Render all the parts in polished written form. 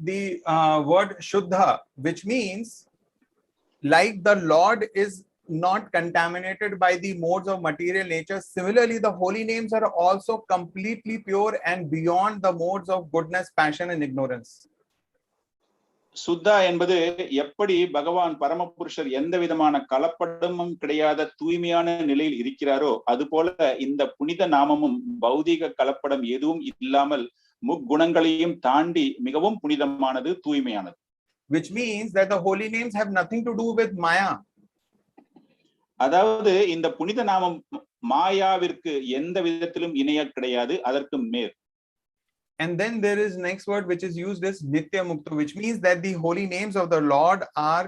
the word Shuddha, which means like the Lord is not contaminated by the modes of material nature. Similarly, the holy names are also completely pure and beyond the modes of goodness, passion, and ignorance. சுத்தா என்பது எப்படி பகவான் பரமபுருஷர் எந்த விதமான கலப்படமும் கிடையாத தூய்மையான நிலையில் இருக்கிறாரோ அதுபோல இந்த புனித நாமமும் பௌதிக கலப்படம் எதுவும் இல்லாமல் முக்குணங்களையும் தாண்டி மிகவும் புனிதமானது, தூய்மையானது. Which means that the holy names have nothing to do with Maya. அதாவது இந்த புனித நாமம் மாயாவிற்கு எந்த விதத்திலும் இணைய கிடையாது, அதற்கு மேல். And then there is next word which is used as Nitya Mukta, which means that the holy names of the Lord are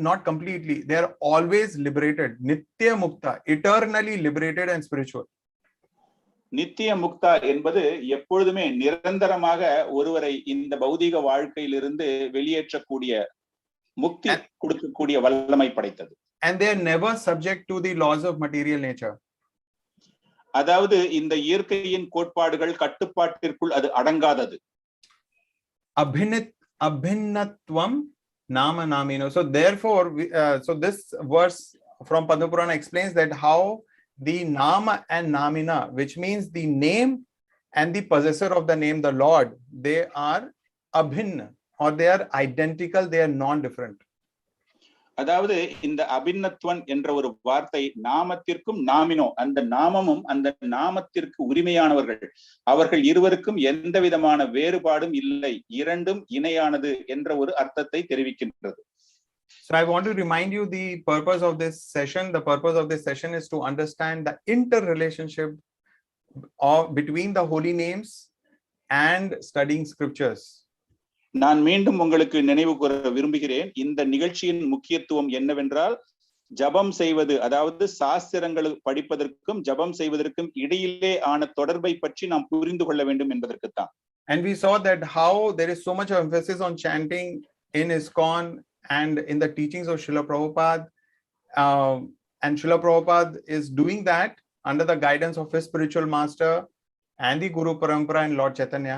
not completely, they are always liberated. Nitya Mukta, eternally liberated and spiritual. நித்திய முக்தா என்பது எப்பொழுதுமே நிரந்தரமாக ஒருவரை இந்த பௌதிக வாழ்க்கையிலிருந்து வெளியேற்றக்கூடிய முக்தி கொடுக்கக்கூடிய வல்லமை படைத்தது. And they are never subject to the laws of material nature. அதாவது இந்த இயற்கையின் கோட்பாடுகள் கட்டுப்பாட்டிற்குள் அது அடங்காதது. Abhinnatvam nama namino. So therefore, so this verse from Padma Purana explains that how the nama and namina, which means the name and the possessor of the name, the Lord, they are abhinna, or they are identical, they are non-different. அதாவது இந்த அபின்னத்வன் என்ற ஒரு வார்த்தை நாமத்திற்கும் நாமினோ, அந்த நாமமும் அந்த நாமத்திற்கு உரிமையானவர்கள், அவர்கள் இருவருக்கும் எந்த விதமான வேறுபாடும் இல்லை, இரண்டும் இணையானது என்ற ஒரு அர்த்தத்தை தெரிவிக்கின்றது. So I want to remind you the purpose of this session. The purpose of this session is to understand the interrelationship between the holy names and studying scriptures. நான் மீண்டும் உங்களுக்கு நினைவு கூற விரும்புகிறேன், இந்த நிகழ்ச்சியின் முக்கியத்துவம் என்னவென்றால் ஜபம் செய்வது, அதாவது சாஸ்திரங்கள் படிப்பதற்கும் ஜபம் செய்வதற்கும் இடையிலே ஆன தொடர்பை பற்றி நாம் புரிந்து கொள்ள வேண்டும் என்பதற்குத்தான். And we saw that how there is so much emphasis on chanting in ISKCON and in the teachings of Srila Prabhupada, and Srila Prabhupada is doing that under the guidance of his spiritual master and the Guru Parampara and Lord Chaitanya.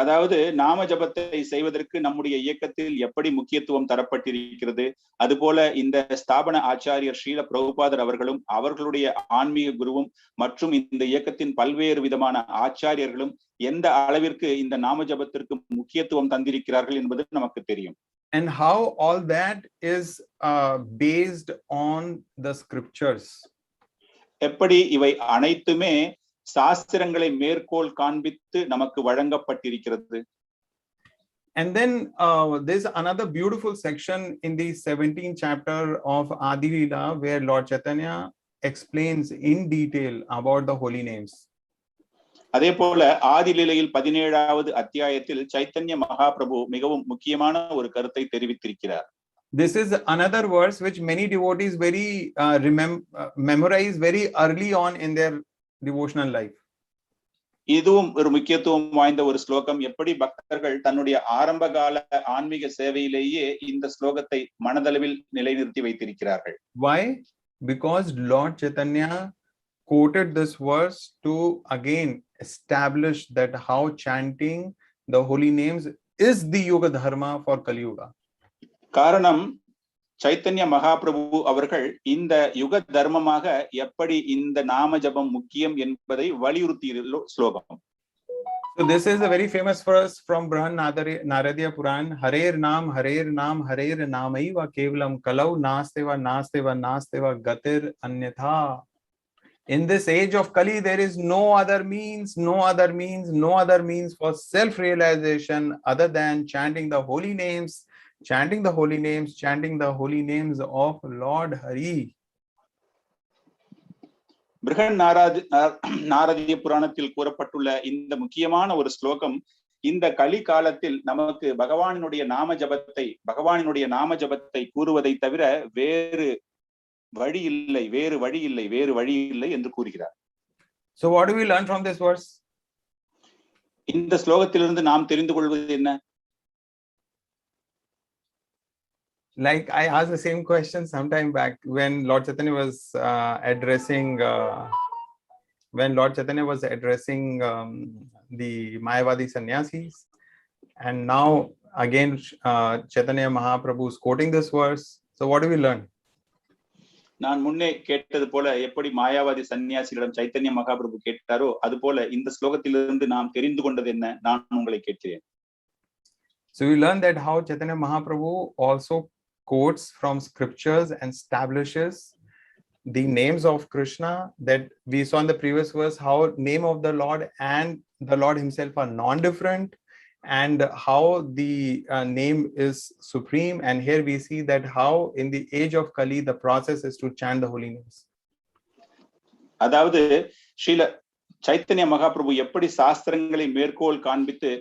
அதாவது நாம ஜபத்தை செய்வதற்கு நம்முடைய இயக்கத்தில் எப்படி முக்கியத்துவம் தரப்பட்டிருக்கிறது, அதுபோல இந்த ஸ்தாபன ஆச்சாரியர் ஸ்ரீல பிரபுபாதர் அவர்களும் அவர்களுடைய ஆன்மீக குருவும் மற்றும் இந்த இயக்கத்தின் பல்வேறு விதமான ஆச்சாரியர்களும் எந்த அளவிற்கு இந்த நாம ஜபத்திற்கு முக்கியத்துவம் தந்திருக்கிறார்கள் என்பது நமக்கு தெரியும். And how all that is based on the scriptures. எப்படி இவை அனைத்துமே சாஸ்திரங்களை மேற்கோள் காண்பித்து நமக்கு வழங்கப்பட்டிருக்கிறது. And then there's another beautiful section in the 17th chapter of Adi Leela where Lord Chaitanya explains in detail about the holy names. அதே போல ஆதி லீலையில் 17வது அத்தியாயத்தில் சைத்தன்ய மகாபிரபு மிகவும் முக்கியமான ஒரு கருத்தை தெரிவித்திருக்கிறார். This is another verse which many devotees memorize very early on in their devotional life. இதுவும் ஒரு முக்கியத்துவம் வாய்ந்த ஒரு ஸ்லோகம். எப்படி பக்தர்கள் தன்னுடைய ஆரம்ப கால ஆன்மீக சேவையிலேயே இந்த ஸ்லோகத்தை மனதளவில் நிலைநிறுத்தி வைத்திருக்கிறார்கள். Why? Because Lord Chaitanya quoted this verse to again establish that how chanting the holy names is the yoga dharma for Kali Yuga. காரணம், சைத்தன்ய மகாபிரபு அவர்கள் இந்த யுக தர்மமாக எப்படி இந்த நாம ஜபம் முக்கியம் என்பதை வலியுறுத்திய ஸ்லோகம். So this is a very famous verse from Brahan Naradiya Puran. Harer Nam Harer Namaiva Kevalam Kalau Nasteva Nasteva Gatir Anyatha. In this age of Kali, there is no other means for self-realization other than chanting the holy names of Lord Hari. பிருஹன் நாரதிய புராணத்தில் கூறப்பட்டுள்ள இந்த முக்கியமான ஒரு ஸ்லோகம் இந்த கலி காலத்தில் நமக்கு பகவானினுடைய நாம ஜபத்தை கூறுவதை தவிர வேறு வழி இல்லை என்று கூறுகிறார். So what do we learn from this verse? இந்த ஸ்லோகத்திலிருந்து நாம் தெரிந்து கொள்வது என்ன? Like I asked the same question some time back when Lord Chaitanya was addressing when Lord Chaitanya was addressing the Mayavadi sannyasis, and now again Chaitanya Mahaprabhu is quoting this verse. So what do we learn? நான் முன்னே கேட்டது போல எப்படி மாயாவாதி சன்னியாசிகளிடம் சைத்தன்ய மகாபிரபு கேட்டாரோ அது போல இந்த ஸ்லோகத்திலிருந்து நாம் தெரிந்து கொண்டது என்ன நான் உங்களை கேட்கிறேன். So we learn that how Chaitanya Mahaprabhu also quotes from scriptures and establishes the names of Krishna, that we saw in the previous verse how name of the Lord and the Lord himself are non-different, and how the name is supreme. And here we see that how in the age of Kali the process is to chant the holy names. அதாவது ஸ்ரீல சைத்தன்ய மகாபிரபு எப்படி சாஸ்திரங்களை மேற்கோள் காண்பித்து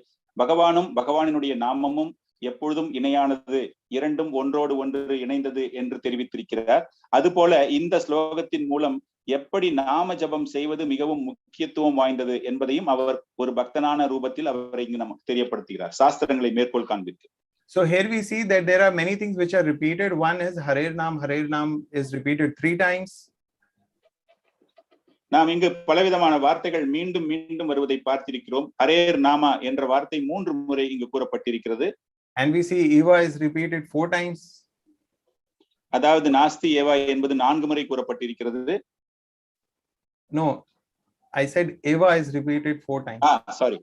பகவானும் பகவானினுடைய நாமமும் எப்பொழுதும் இணையானது, இரண்டும் ஒன்றோடு ஒன்று இணைந்தது என்று தெரிவித்திருக்கிறார். அதுபோல இந்த ஸ்லோகத்தின் மூலம் எப்படி நாம ஜபம் செய்வது மிகவும் முக்கியத்துவம் வாய்ந்தது என்பதையும் அவர் ஒரு பக்தனான ரூபத்தில் அவரை இங்கு நமக்கு தெரியப்படுத்துகிறார், சாஸ்திரங்களை மேற்கோள் காண்பித்து. So here we see that there are many things which are repeated. One is Harer Nam is repeated 3 times. நாம் இங்கு பலவிதமான வார்த்தைகள் மீண்டும் மீண்டும் வருவதை பார்த்திருக்கிறோம். ஹரேர் நாமா என்ற வார்த்தை 3 முறை இங்கு கூறப்பட்டிருக்கிறது. And we see Eva is repeated 4 times. அதாவது நாஸ்தி ஏவா என்பது 4 முறை கூறப்பட்டிருக்கிறது. No, I said Eva is repeated 4 times. Sorry.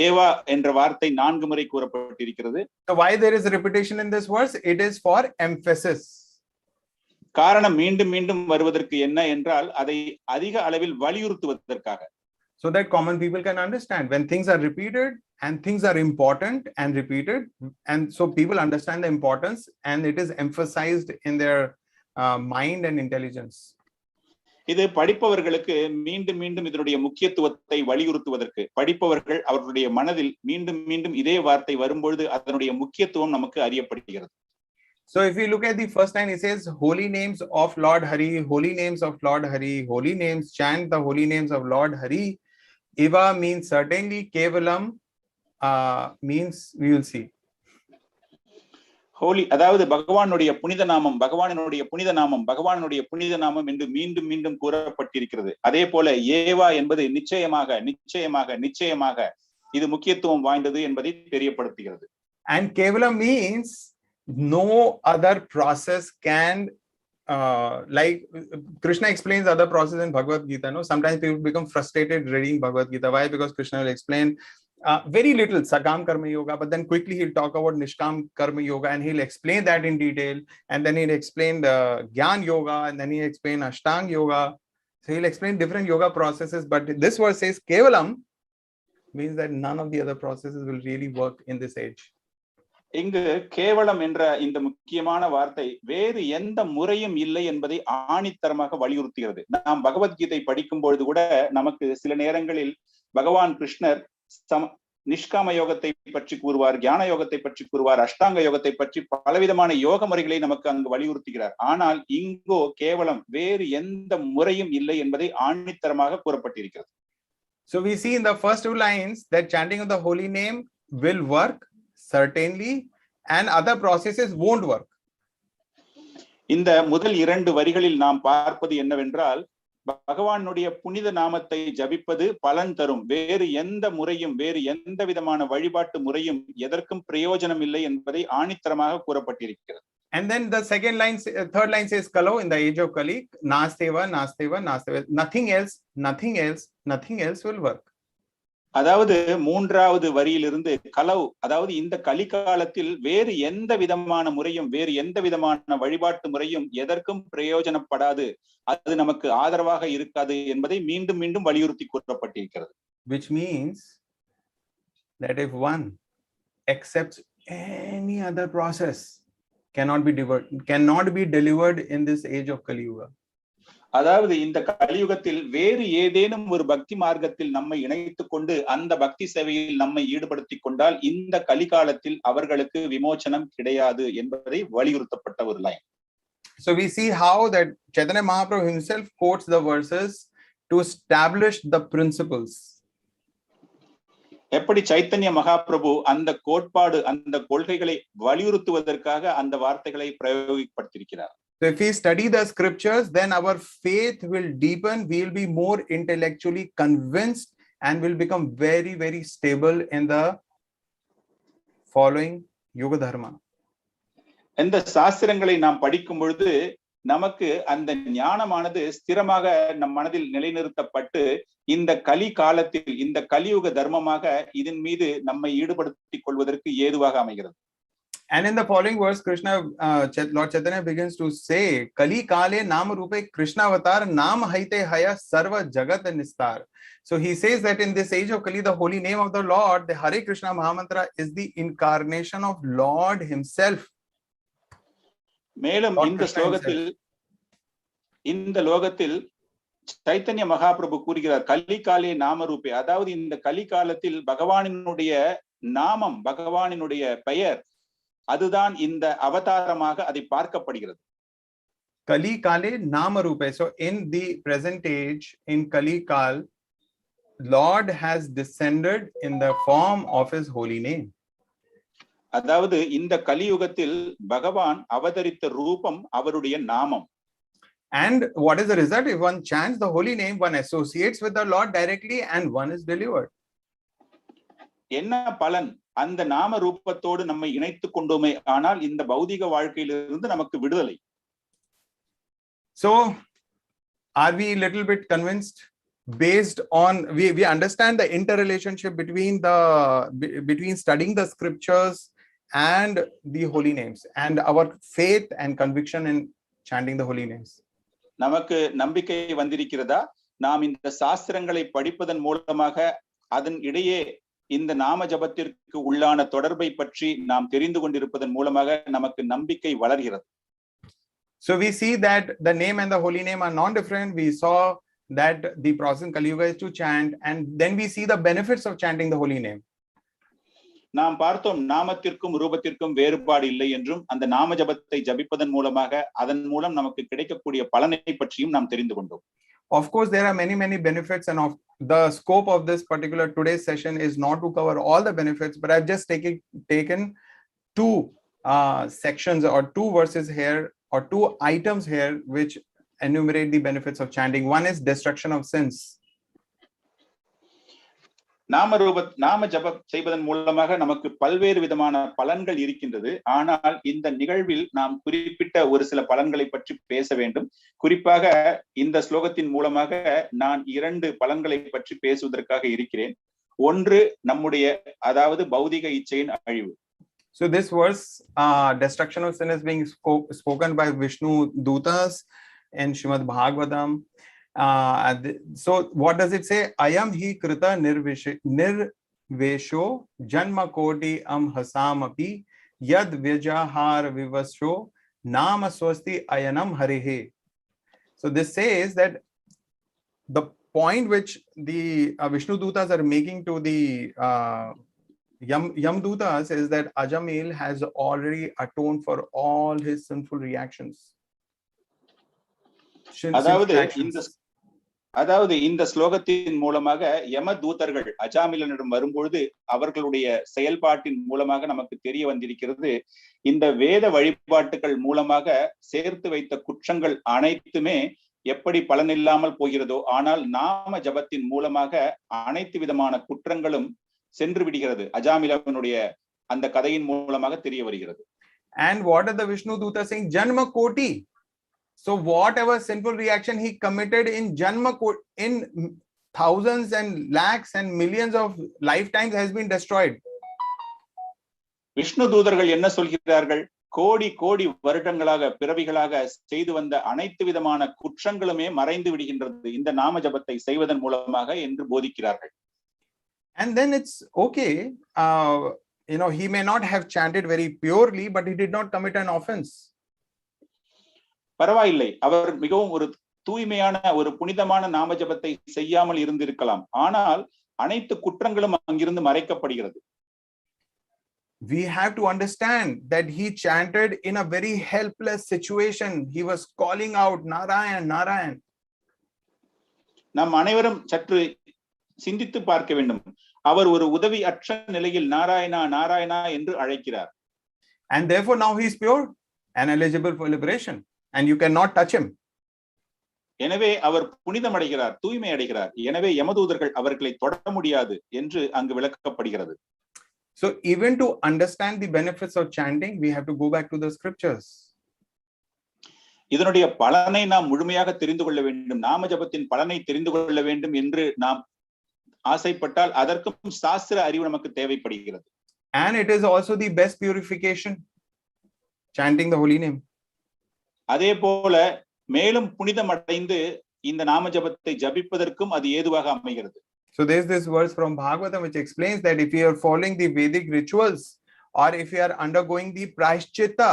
ஏவா என்ற வார்த்தை 4 முறை கூறப்பட்டிருக்கிறது. So why there is repetition in this verse? It is for emphasis. காரணம் மீண்டும் மீண்டும் வருவதற்கு என்ன என்றால் அதை அதிக அளவில் வலியுறுத்துவதற்காக. So that common people can understand when things are repeated and things are important and repeated, and so people understand the importance and it is emphasized in their mind and intelligence. இது படிப்பவர்களுக்கு மீண்டும் மீண்டும் இதனுடைய முக்கியத்துவத்தை வலியுறுத்துவதற்கு, படிப்பவர்கள் அவர்களுடைய மனதில் மீண்டும் மீண்டும் இதே வார்த்தை வரும்பொழுது அதனுடைய முக்கியத்துவம் நமக்கு அறியப்படுகிறது. So if we look at the first line, it says holy names of Lord Hari, holy names of Lord Hari, holy names, chant the holy names of Lord Hari. Eva means certainly, Kevalam means we will see. Holi அதாவது பகவானுடைய புனித நாமம், பகவானுடைய புனித நாமம், பகவானுடைய புனித நாமம் என்று மீண்டும் மீண்டும் கூறப்பட்டிருக்கிறது. அதே போல ஏவா என்பது நிச்சயமாக நிச்சயமாக நிச்சயமாக இது முக்கியத்துவம் வாய்ந்தது என்பதை தெரியப்படுத்துகிறது. And Kevalam means no other process can like Krishna explains other process in Bhagavad Gita. No, sometimes people become frustrated reading Bhagavad Gita. Why? Because Krishna will explain very little Sakam Karma Yoga, but then quickly he'll talk about Nishkam Karma Yoga and he'll explain that in detail, and then he'll explain the Gyan Yoga, and then he'll explain Ashtang Yoga. So he'll explain different yoga processes, but this verse says Kevalam means that none of the other processes will really work in this age. இங்கு கேவலம் என்ற இந்த முக்கியமான வார்த்தை வேறு எந்த முறையும் இல்லை என்பதை ஆணித்தரமாக வலியுறுத்துகிறது. நாம் பகவத்கீதை படிக்கும் பொழுது கூட நமக்கு சில நேரங்களில் பகவான் கிருஷ்ணர் நிஷ்காம யோகத்தை பற்றி கூறுவார், தியான யோகத்தை பற்றி கூறுவார், அஷ்டாங்க யோகத்தை பற்றி பலவிதமான யோக முறைகளை நமக்கு அங்கு வலியுறுத்துகிறார். ஆனால் இங்கோ கேவலம் வேறு எந்த முறையும் இல்லை என்பதை ஆணித்தரமாக கூறப்பட்டிருக்கிறது. So we see in the first 2 lines that chanting of the holy name will work certainly and other processes won't work. இந்த முதல் 2 வரிகளில் நாம் பார்ப்பது என்னவென்றால் பகவானுடைய புனித நாமத்தை ஜபிப்பது பலன் தரும், வேறு எந்த முறையும் வேறு எந்த விதமான வழிபாட்டு முறையும் எதற்கும் பிரயோஜனம் இல்லை என்பதை ஆணித்தரமாக கூறப்பட்டிருக்கிறது. And then the second line, third line says Kalo, in the age of Kali, Nasteva, Nasteva, Nasteva, nothing else will work. அதாவது 3வது வரியிலிருந்து கலவு, அதாவது இந்த கலிகாலத்தில் வேறு எந்த விதமான முறையும் வேறு எந்த விதமான வழிபாட்டு முறையும் எதற்கும் பிரயோஜனப்படாது, அது நமக்கு ஆதரவாக இருக்காது என்பதை மீண்டும் மீண்டும் வலியுறுத்தி கூறப்பட்டிருக்கிறது. Which means that if one accepts any other process cannot be delivered in this age of Kali Yuga. அதாவது இந்த கலியுகத்தில் வேறு ஏதேனும் ஒரு பக்தி மார்க்கத்தில் நம்மை இணைத்துக் கொண்டு அந்த பக்தி சேவையில் நம்மை ஈடுபடுத்திக் கொண்டால் இந்த கலிகாலத்தில் அவர்களுக்கு விமோசனம் கிடையாது என்பதை வலியுறுத்தப்பட்ட ஒரு line. So we see how that Chaitanya Mahaprabhu himself quotes the verses to establish the principles. எப்படி சைத்தன்ய மகாபிரபு அந்த கோட்பாடு அந்த கொள்கைகளை வலியுறுத்துவதற்காக அந்த வார்த்தைகளை பிரயோகப்படுத்தியிருக்கிறார். So if we study the scriptures, then our faith will deepen, we will be more intellectually convinced, and will become very, very stable in the following Yuga Dharma. இந்த சாஸ்திரங்களை நாம் படிக்கும் பொழுது நமக்கு அந்த ஞானமானது ஸ்திரமாக நம் மனதில் நிலைநிறுத்தப்பட்டு இந்த கலி காலத்தில் இந்த கலியுக தர்மமாக இதன் மீது நம்மை ஈடுபடுத்திக் கொள்வதற்கு ஏதுவாக அமைகிறது. And in the following verse, Lord Chaitanya begins to say, Kali Kale Nam Rupe Krishna Avatar Nam Haite Haya Sarva Jagat Nistar. So he says that in this age of Kali, the holy name of the Lord, the Hare Krishna Mahamantra, is the incarnation of Lord himself. மேலும் இந்த லோகத்தில் சைத்தன்ய மகாபிரபு கூறுகிறார், கலி காலே நாம ரூபே, அதாவது இந்த கலி காலத்தில் பகவானினுடைய நாமம், பகவானினுடைய பெயர், அதுதான் இந்த அவதாரமாக அதை பார்க்கப்படுகிறது. Kali Kale Nama Rupe. So in the present age, in Kali Kal, Lord has descended in the form of his holy name. அதாவது இந்த கலியுகத்தில் பகவான் அவதரித்த ரூபம் அவருடைய நாமம். And what is the result? If one chants the holy name, one associates with the Lord directly and one is delivered. என்ன பலன்? அந்த நாம ரூபத்தோடு நம்மை இணைத்துக் கொண்டோமே ஆனால் இந்த பௌதிக வாழ்க்கையிலிருந்து நமக்கு விடுதலை. So are we a little bit convinced based on we understand the interrelationship between studying the scriptures and the holy names and our faith and conviction in chanting the holy names? நமக்கு நம்பிக்கை வந்திருக்கிறதா? நாம் இந்த சாஸ்திரங்களை படிப்பதன் மூலமாக அதன் இடையே இந்த நாம ஜபத்திற்கு உள்ளான தொடர்பை பற்றி நாம் தெரிந்து கொண்டிருப்பதன் மூலமாக நமக்கு நம்பிக்கை வளர்கிறது. So we see that the name and the holy name are non-different. We saw that the process in Kali Yuga is to chant, and then we see the benefits of chanting the holy name. நாம் பார்த்தோம், நாமத்திற்கும் ரூபத்திற்கும் வேறுபாடு இல்லை என்றும் அந்த நாம ஜபத்தை ஜபிப்பதன் மூலமாக அதன் மூலம் நமக்கு கிடைக்கக்கூடிய பலனை பற்றியும் நாம் தெரிந்து கொண்டோம். Of course, there are many benefits, and of the scope of this particular today's session is not to cover all the benefits, but I've just taken two sections or two verses here or two items here which enumerate the benefits of chanting. One is destruction of sins. நாம ஜபம் செய்வதன் மூலமாக நமக்கு பல்வேறு விதமான பலன்கள் இருக்கின்றது. ஆனால் இந்த நிகழ்வில் நாம் குறிப்பிட்ட ஒரு சில பலன்களை பற்றி பேச வேண்டும். குறிப்பாக இந்த ஸ்லோகத்தின் மூலமாக நான் 2 பலன்களை பற்றி பேசுவதற்காக இருக்கிறேன். ஒன்று நம்முடைய அதாவது பௌதிக இச்சையின் அழிவு. So this verse, destruction of sin, is being spoken by Vishnu Dutas in Srimad Bhagavatam. So what does it say? Ayam hi krita nirvesho janma koti hasamapi yad vyajahar vivasho nama swasti ayanam harihe. So this says that the point which the Vishnu Dutas are making to the Yam Dutas is that Ajamil has already atoned for all his sinful reactions. அதாவது இந்த ஸ்லோகத்தின் மூலமாக யம தூதர்கள் அஜாமிலனிடம் வரும்பொழுது அவர்களுடைய செயல்பாட்டின் மூலமாக நமக்கு தெரிய வந்திருக்கிறது, இந்த வேத வழிபாட்டுகள் மூலமாக சேர்த்து வைத்த குற்றங்கள் அனைத்துமே எப்படி பலனில்லாமல் போகிறதோ, ஆனால் நாம ஜபத்தின் மூலமாக அனைத்து விதமான குற்றங்களும் சென்று விடுகிறது. அஜாமிலனுடைய அந்த கதையின் மூலமாக தெரிய வருகிறது. And what are the Vishnu Dutas saying? Janma koti. So whatever sinful reaction he committed in Janma koti, in thousands and lakhs and millions of lifetimes, has been destroyed. Vishnu தூதர்கள் என்ன சொல்கிறார்கள்? கோடி கோடி வருடங்களாக பிறவிகளாக செய்து வந்த அனைத்து விதமான குற்றங்களுமே மறைந்து விடுகின்றது இந்த நாம ஜபத்தை செய்வதன் மூலமாக என்று போதிக்கிறார்கள். And then it's okay, he may not have chanted very purely, but he did not commit an offense. பரவாயில்லை, அவர் மிகவும் ஒரு தூய்மையான ஒரு புனிதமான நாம ஜபத்தை செய்யாமல் இருந்திருக்கலாம், ஆனால் அனைத்து குற்றங்களும் அங்கிருந்து மறைக்கப்படுகிறது. We have to understand that he chanted in a very helpless situation. He was calling out Narayan, Narayan. நாம் அனைவரும் சற்று சிந்தித்து பார்க்க வேண்டும். அவர் ஒரு உதவி அற்ற நிலையில் நாராயணா நாராயணா என்று அழைக்கிறார். And therefore now he is pure and eligible for liberation. and you cannot touch him. எனவே அவர் புனிதம் அடைகிறார், தூய்மை அடைகிறார். எனவே யமதூதர்கள் அவர்களை தொட முடியாது என்று அங்கு விளக்கப்படுகிறது. So even to understand the benefits of chanting, we have to go back to the scriptures. இதனுடைய பலனை நாம் முழுமையாக தெரிந்து கொள்ள வேண்டும், நாம ஜபத்தின் பலனை தெரிந்து கொள்ள வேண்டும் என்று நாம் ஆசைப்பட்டால் அதற்கும் சாஸ்திர அறிவு நமக்கு தேவைப்படுகிறது. And it is also the best purification, chanting the holy name. அதே போல மேலும் புனிதம் அடைந்து இந்த நாம ஜபத்தை ஜபிப்பதற்கும் அது ஏதுவாக அமைகிறது. So there's this verse from Bhagavatam which explains that if you are following the Vedic rituals or if you are undergoing the prashchitta,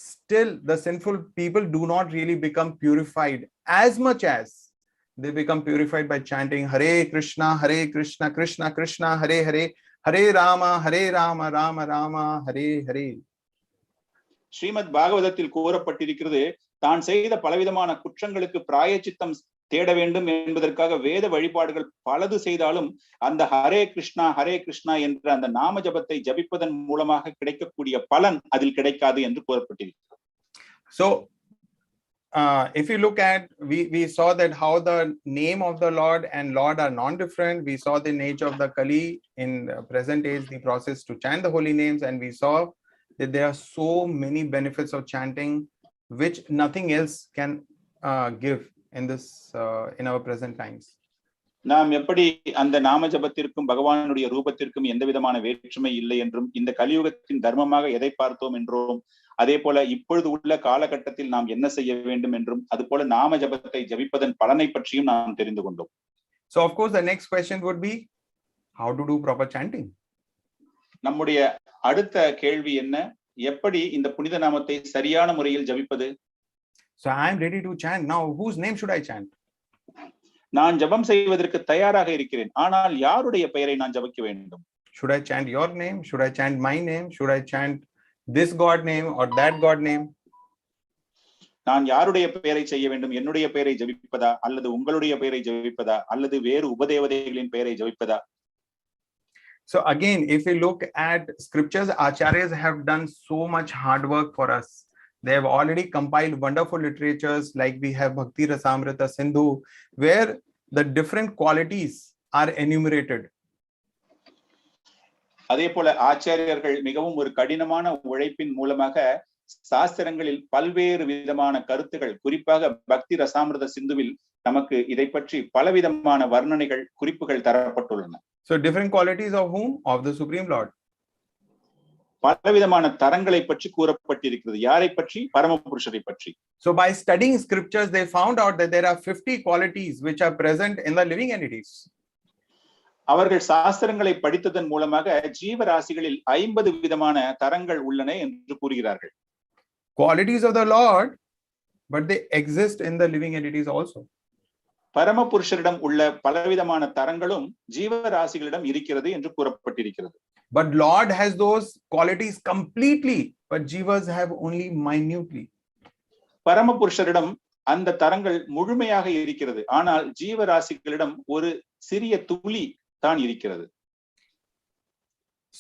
still the sinful people do not really become purified as much as they become purified by chanting Hare Krishna, Krishna Krishna, Hare Hare, Hare Rama, Rama Rama, Hare Hare. Srimad பாகவதத்தில் கூறப்பட்டிருக்கிறது, தான் செய்த பலவிதமான குற்றங்களுக்கு பிராயச்சித்தம் தேட வேண்டும் என்பதற்காக வேத வழிபாடுகள் பலது செய்தாலும் அந்த ஹரே கிருஷ்ணா என்ற அந்த நாம ஜபத்தை ஜபிப்பதன் மூலமாக கிடைக்கக்கூடிய பலன் அதில் கிடைக்காது என்று கூறப்பட்டிருக்கிறது. So if you look at, we saw that how the name of the Lord and Lord are non-different. We saw the nature of the Kali in present age, the process to chant the holy names, and we saw that there are so many benefits of chanting which nothing else can give in this in our present times. நாம் எப்படி அந்த நாம ஜபத்திற்கும் பகவானுடைய ரூபத்திற்கும் எந்த விதமான வேற்றுமை இல்லை என்றும் இந்த கலியுகத்தின் தர்மமாக எதை பார்த்தோம் என்றும் அதே போல இப்பொழுது உள்ள காலகட்டத்தில் நாம் என்ன செய்ய வேண்டும் என்றும் அதுபோல நாம ஜபத்தை ஜபிப்பதன் பலனை பற்றியும் நாம் தெரிந்து கொண்டோம். So of course the next question would be how to do proper chanting. நம்முடைய அடுத்த கேள்வி என்ன, எப்படி இந்த புனித நாமத்தை சரியான முறையில் ஜபிப்பது? So I am ready to chant now. Whose name should I chant? நான் ஜபம் செய்வதற்கு தயாராக இருக்கிறேன், ஆனால் யாருடைய பெயரை நான் ஜபிக்க வேண்டும்? Should I chant your name? Should I chant my name? Should I chant this God name or that God name? நான் யாருடைய பெயரை செய்ய வேண்டும்? என்னுடைய பெயரை ஜபிப்பதா அல்லது உங்களுடைய பெயரை ஜபிப்பதா அல்லது வேறு உபதேவதைகளின் பெயரை ஜபிப்பதா? So again, if we look at scriptures, acharyas have done so much hard work for us. They have already compiled wonderful literatures like we have Bhakti Rasamrita Sindhu, where the different qualities are enumerated. அதே போல ஆச்சாரியர்கள் மிகவும் ஒரு கடினமான உழைப்பின் மூலமாக சாஸ்திரங்களில் பல்வேறு விதமான கருத்துகள், குறிப்பாக பக்தி ரசாமிரத சிந்துவில் நமக்கு இதை பற்றி பலவிதமான வர்ணனைகள், குறிப்புகள் தரப்பட்டுள்ளன. So different qualities of whom? Of the Supreme Lord. பலவிதமான தரங்களை பற்றி கூறப்பட்டிருக்கிறது. யாரை பற்றி? பரமபுருஷரை பற்றி. So by studying scriptures, they found out that there are 50 qualities which are present in the living entities. அவர்கள் சாஸ்திரங்களை படித்ததன் மூலமாக ஜீவராசிகளில் 50 விதமான தரங்கள் உள்ளன என்று கூறுகிறார்கள். Qualities of the Lord, but they exist in the living entities also. பரமபுருஷரிடம் உள்ள பலவிதமான தரங்களும் ஜீவராசிகளிடம் இருக்கிறது என்று கூறப்பட்டிருக்கிறது. But Lord has those qualities completely, but jivas have only minutely. பரமபுருஷரிடம் அந்த தரங்கள் முழுமையாக இருக்கிறது, ஆனால் ஜீவராசிகளிடம் ஒரு சிறிய துளி தான் இருக்கிறது.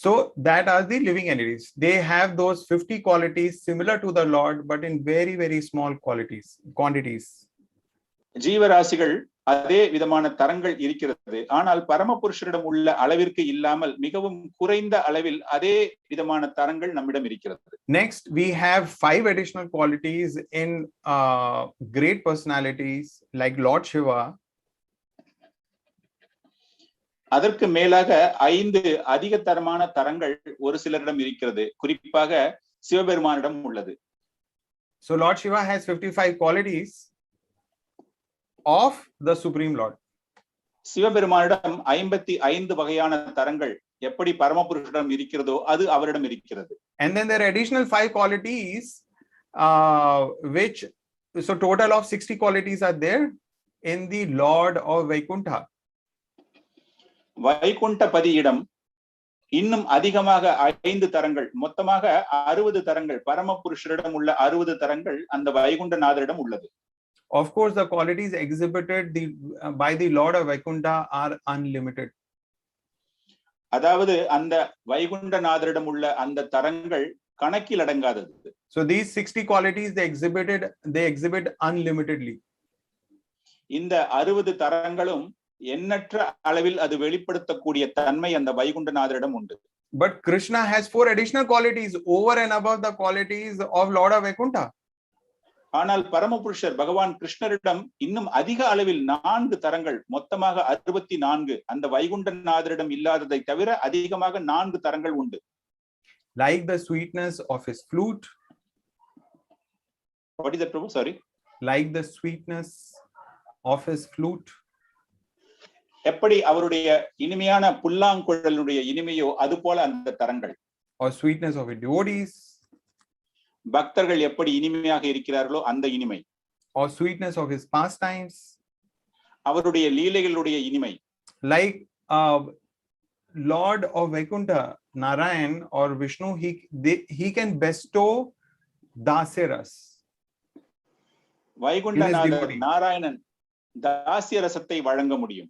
So that are the living entities. They have those 50 qualities similar to the Lord, but in very, very small quantities. ஜீவராசிகள் அதே விதமான தரங்கள் இருக்கிறது, ஆனால் பரமபுருஷரிடம் உள்ள அளவிற்கு இல்லாமல் மிகவும் குறைந்த அளவில் அதே விதமான தரங்கள் நம்மிடம் இருக்கிறது. Next, we have 5 additional qualities in great personalities like Lord Shiva. அதற்கு மேலாக 5 அதிக தரமான தரங்கள் ஒரு சிலரிடம் இருக்கிறது, குறிப்பாக சிவபெருமானிடம் உள்ளது. So Lord Shiva has 55 qualities of the Supreme Lord. சிவபெருமானிடம் 55 வகையான தரங்கள் எப்படி பரமபுருஷரிடம் இருக்கிறதோ அது அவரிடம் இருக்கிறது. And then there are additional 5 qualities which, so total of 60 qualities are there in the Lord of Vaikuntha. வைகுண்டபதியிடம் இன்னும் அதிகமாக 5 தரங்கள், மொத்தமாக 60 தரங்கள், பரமபுருஷரிடம் உள்ள 60 தரங்கள் அந்த வைகுண்டநாதரிடம் உள்ளது. Of course, the qualities exhibited by the Lord of Vaikuntha are unlimited. அதாவது அந்த வைகுண்டநாதரிடம் உள்ள அந்த தரங்கள் கணக்கில் அடங்காதது. So these 60 qualities they exhibit unlimitedly. இந்த 60 தரங்களும் எண்ணற்ற அளவில் அது வெளிப்படுத்தக்கூடிய தன்மை அந்த வைகுண்டநாதரிடம் உண்டு. But Krishna has 4 additional qualities over and above the qualities of Lord of Vaikuntha. ஆனால் பரமபுருஷர் பகவான் கிருஷ்ணரிடம் இன்னும் அதிக அளவில் 4 தரங்கள், மொத்தமாக 64 அந்த வைகுண்டநாதரிடம் இல்லாததை தவிர அதிகமாக 4 தரங்கள் உண்டு. Like the sweetness of his flute. What is that, Prabhu? Sorry. Like the sweetness of his flute. எப்படி அவருடைய இனிமையான புல்லாங்குழலுடைய இனிமையோ அதுபோல அந்த தரங்கள். Or sweetness of his devotees. பக்தர்கள் எப்படி இனிமையாக இருக்கிறார்களோ அந்த இனிமை. Or sweetness of his pastimes. அவருடைய லீலைகளுடைய இனிமை. Like Lord of Vaikuntha, Narayan or Vishnu, he can bestow dasyaras. Vaikuntanathar Narayanan தாஸ்ய ரசத்தை வழங்க முடியும்.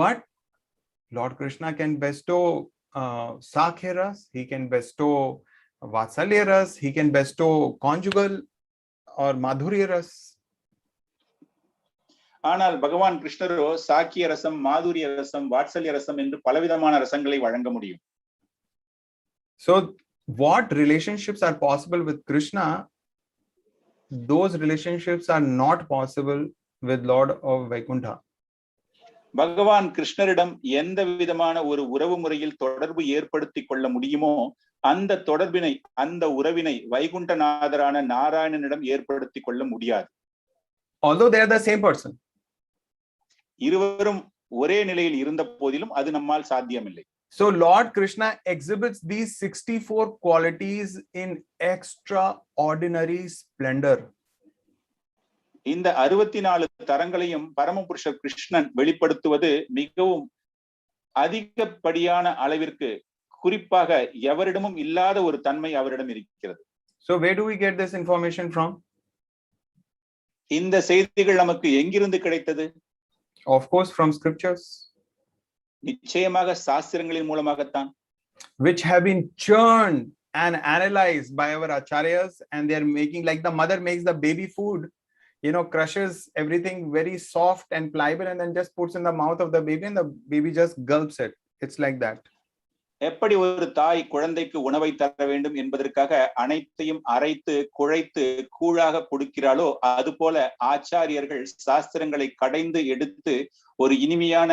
But Lord Krishna can bestow sakhya ras, he can bestow vatsalya ras, he can bestow conjugal or madhurya ras. ஆனால் பகவான் கிருஷ்ணரோ சாக்கிய ரசம், மாதுரிய ரசம், வாத்சல்ய ரசம் என்று பலவிதமான ரசங்களை வழங்க முடியும். So what relationships are possible with Krishna, those relationships are not possible with Lord of Vaikuntha. பகவான் கிருஷ்ணரிடம் எந்த விதமான ஒரு உறவு முறையில் தொடர்பு ஏற்படுத்தி கொள்ள முடியுமோ அந்த தொடர்பினை, அந்த உறவினை வைகுண்டநாதரான நாராயணனிடம் ஏற்படுத்தி கொள்ள முடியாது. Although they are the same person. இருவரும் ஒரே நிலையில் இருந்த போதிலும் அது நம்மால் சாத்தியமில்லை. So Lord Krishna exhibits these 64 qualities in extraordinary splendor. இந்த 64 தரங்களையும் பரமபுருஷர் கிருஷ்ணன் வெளிப்படுத்துவது மிகவும் அதிகப்படியான அளவிற்கு, குறிப்பாக எவரிடமும் இல்லாத ஒரு தன்மை அவரிடம் இருக்கிறது. So where do we get this information from? இந்த செய்திகள் நமக்கு எங்கிருந்து கிடைத்தது? Of course from scriptures. நிச்சயமாக சாஸ்திரங்களின் மூலமாகத்தான். Which have been churned and analyzed by our acharyas, and they are making, like the mother makes the baby food, crushes everything very soft and pliable and then just puts in the mouth of the baby and the baby just gulps it. It's like that. எப்படி ஒரு தாய் குழந்தைக்கு உணவை தர வேண்டும் என்பதற்காக அனைத்தையும் அரைத்து குழைத்து கூழாக கொடுக்கிறாளோ அதுபோல ஆச்சாரியர்கள் சாஸ்திரங்களை கடைந்து எடுத்து ஒரு இனிமையான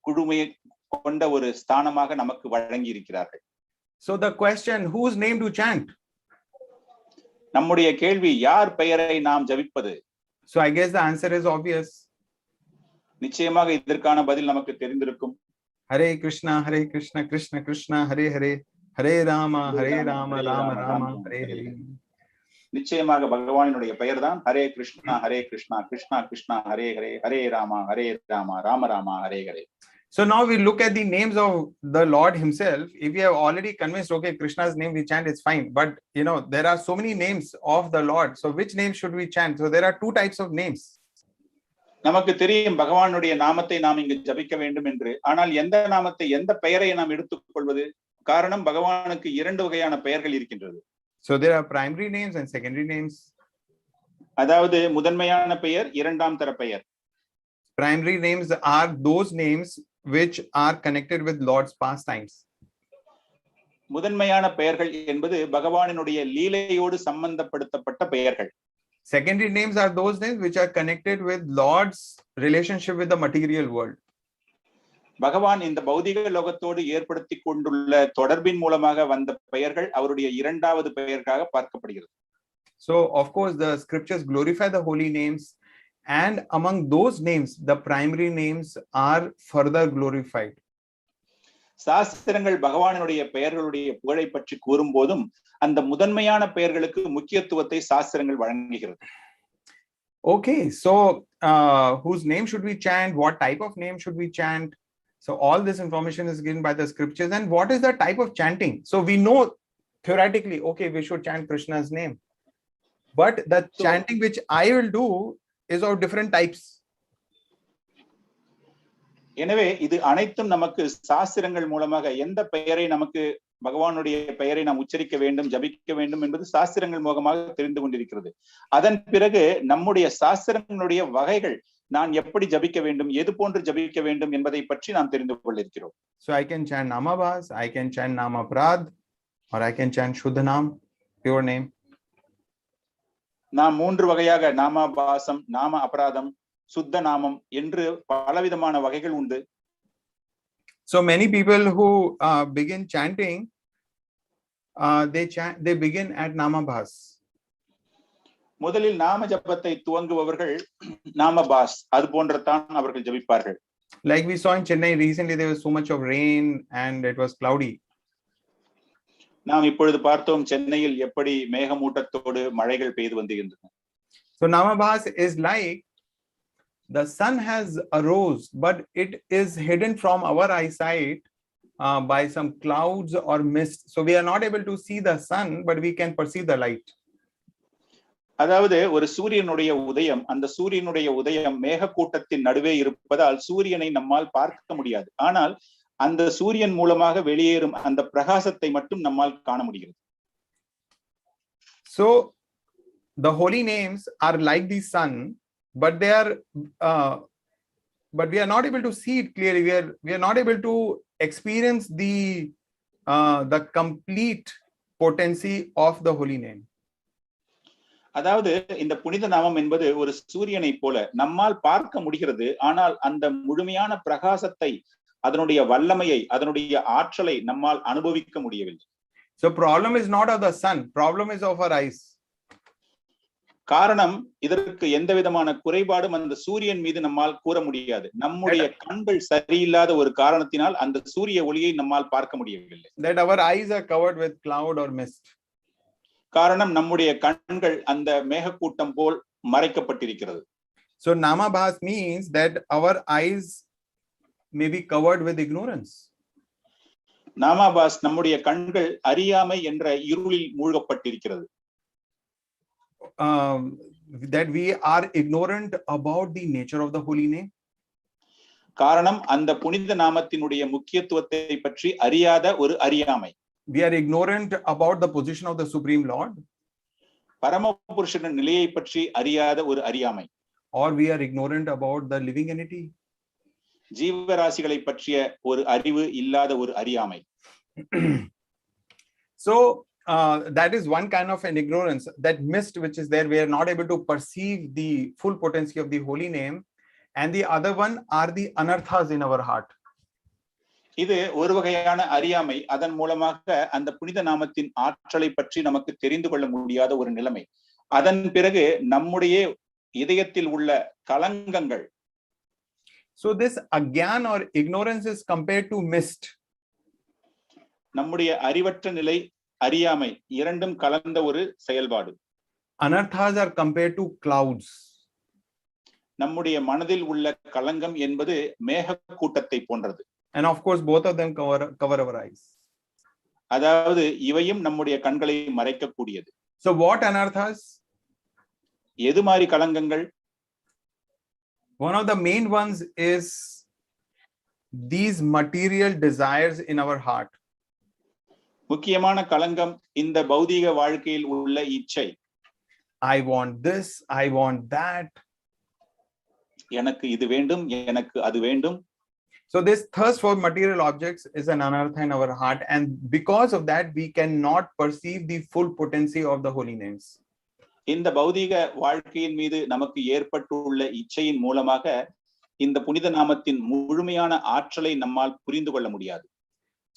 குழுமையை கொண்ட ஒரு ஸ்தானமாக நமக்கு வழங்கி இருக்கிறார்கள். So the question, whose name to chant? நம்முடைய கேள்வி, யார் பெயரை நாம் ஜபிப்பது? So I guess the answer is obvious. நிச்சயமாக இதற்கான பதில் நமக்கு தெரிந்திருக்கும். Hare Krishna Krishna Krishna Hare Hare, Hare Rama Rama Rama Hare Hare. நிச்சயமாக பகவானுடைய பெயர் தான் Hare Krishna Krishna Krishna Hare Hare, Hare Rama Rama Rama Hare Hare. So now we look at the names of the Lord himself. If we have already convinced, okay, Krishna's name we chant, it's fine. But there are so many names of the Lord. So which name should we chant? So there are 2 types of names. நமக்கு தெரியும் பகவானுடைய நாமத்தை நாம் இங்கு ஜபிக்க வேண்டும் என்று. ஆனால் எந்த நாமத்தை, எந்த பெயரை நாம் எடுத்துக்கொள்வது? காரணம், பகவானுக்கு 2 வகையான பெயர்கள் இருக்கின்றது. So there are primary names and secondary names. அதாவது முதன்மையான பெயர், இரண்டாம் தர பெயர். Primary names are those names which are connected with Lord's pastimes. முதன்மையான பெயர்கள் என்பது பகவானினுடைய லீலையோடு சம்பந்தப்படுத்தப்பட்ட பெயர்கள். Secondary names are those names which are connected with Lord's relationship with the material world. பகவான் இந்த பௌதிக லோகத்தோடு ஏற்படுத்தி கொண்டுள்ள தொடர்பின் மூலமாக வந்த பெயர்கள் அவருடைய இரண்டாவது பெயர்களாக பார்க்கப்படுகிறது. So of course the scriptures glorify the holy names, and among those names the primary names are further glorified. சாஸ்திரங்கள் பகவானுடைய பெயர்களுடைய புகழை பற்றி கூறும் போதும் அந்த முதன்மையான பெயர்களுக்கு முக்கியத்துவத்தை சாஸ்திரங்கள் வழங்குகிறது. Okay, so whose name should we chant? What type of name should we chant? So all this information is given by the scriptures. And what is the type of chanting? So we know theoretically, okay, we should chant Krishna's name. But the chanting which I will do is of different types. எனவே இது அனைத்தும் நமக்கு சாஸ்திரங்கள் மூலமாக எந்த பெயரை நமக்கு பகவானுடைய பெயரை நாம் உச்சரிக்க வேண்டும், ஜபிக்க வேண்டும் என்பது சாஸ்திரங்கள் மூலமாக தெரிந்து கொண்டிருக்கிறது. அதன் பிறகு நம்முடைய சாஸ்திரங்களுடைய வகைகள், நான் எப்படி ஜபிக்க வேண்டும், எது போன்று ஜபிக்க வேண்டும் என்பதை பற்றி நாம் தெரிந்து கொள்ள இருக்கிறோம். So I can chant Namabhas, I can chant Namaprad, or I can chant Shuddhanam, pure name. நாம் 3 வகையாக நாமபாசம், நாம அபராதம், சுத்த நாமம் என்று பலவிதமான வகைகள் உண்டு. So many people who begin chanting, they begin at Namabhas. முதலில் நாம ஜபத்தை துவங்குபவர்கள் நாமபாஸ் அது போன்றதான் அவர்கள் ஜபிப்பார்கள். Like we saw in Chennai recently, there was so much of rain and it was cloudy. நாம் இப்பொழுது பார்த்தோம் சென்னையில் எப்படி மேகமூட்டத்தோடு மழைகள் பெய்து வந்திருக்கின்றன. So Namabhas is like the sun has arose, but it is hidden from our eyesight by some clouds or mist. So we are not able to see the sun, but we can perceive the light. அதாவது ஒரு சூரியனுடைய உதயம், அந்த சூரியனுடைய உதயம் மேகக்கூட்டத்தின் நடுவே இருப்பதால் சூரியனை நம்மால் பார்க்க முடியாது. ஆனால் அந்த சூரியன் மூலமாக வெளியேறும் அந்த பிரகாசத்தை மட்டும் நம்மால் காண முடிகிறது. So the holy names are like the sun, but they are but we are not able to see it clearly. We are not able to experience the complete potency of the holy name. அதாவது இந்த புனித நாமம் என்பது ஒரு சூரியனை போல நம்மால் பார்க்க முடிகிறது. ஆனால் அந்த முழுமையான பிரகாசத்தை, அதனுடைய வல்லமையை, அதனுடைய ஆற்றலை நம்மால் அனுபவிக்க முடியவில்லை. So problem is not of the sun, problem is of our eyes. காரணம், இதற்கு எந்த விதமான குறைபாடும் அந்த சூரியன் மீது நம்மால் கூற முடியாது. நம்முடைய கண்கள் சரியில்லாத ஒரு காரணத்தினால் அந்த சூரிய ஒளியை நம்மால் பார்க்க முடியவில்லை. That our eyes are covered with cloud or mist. காரணம், நம்முடைய கண்கள் அந்த மேகக்கூட்டம் போல் மறைக்கப்பட்டிருக்கிறது. So Namabhas means that our eyes may be covered with ignorance. நாமாபாஸ் நம்முடைய கண்கள் அறியாமை என்ற இருளில் மூழ்கப்பட்டிருக்கிறது. That we are ignorant about the nature of the holy name. காரணம், அந்த புனித நாமத்தினுடைய முக்கியத்துவத்தை பற்றி அறியாத ஒரு அறியாமை. We are ignorant about the position of the Supreme Lord. பரமபுருஷனின் நிலையை பற்றி அறியாத ஒரு அறியாமை. Or we are ignorant about the living entity. ஜீவராசிகளை பற்றிய ஒரு அறிவு இல்லாத ஒரு அறியாமை. So that is one kind of an ignorance, that mist which is there, we are not able to perceive the full potency of the holy name, and the other one are the anarthas in our heart. இது ஒரு வகையான அறியாமை. அதன் மூலமாக அந்த புனித நாமத்தின் ஆற்றலை பற்றி நமக்கு தெரிந்து கொள்ள முடியாத ஒரு நிலைமை. அதன் பிறகு நம்முடைய இதயத்தில் உள்ள கலங்கங்கள். So this agyan or ignorance is compared to mist. நம்முடைய அறிவற்ற நிலை, அறியாமை இரண்டும் கலந்த ஒரு செயல்பாடு. Anarthas are compared to clouds. நம்முடைய மனதில் உள்ள கலங்கம் என்பது மேகக்கூட்டத்தை போன்றது. And of course both of them cover our eyes. அதாவது இவையும் நம்முடைய கண்களை மறைக்கக்கூடியது. So what anarthas? எது மாதிரி கலங்கங்கள்? One of the main ones is these material desires in our heart. முக்கியமான கலங்கம் இந்த பௌதீக வாழ்க்கையில் உள்ள இச்சை. I want this, I want that. எனக்கு இது வேண்டும், எனக்கு அது வேண்டும். So this thirst for material objects is an anartha in our heart, and because of that we cannot perceive the full potency of the holy names. இந்த பௌதீக வாழ்க்கையின் மீது நமக்கு ஏற்பட்டுள்ள இச்சையின் மூலமாக இந்த புனித நாமத்தின் முழுமையான ஆற்றலை நம்மால் புரிந்து கொள்ள முடியாது.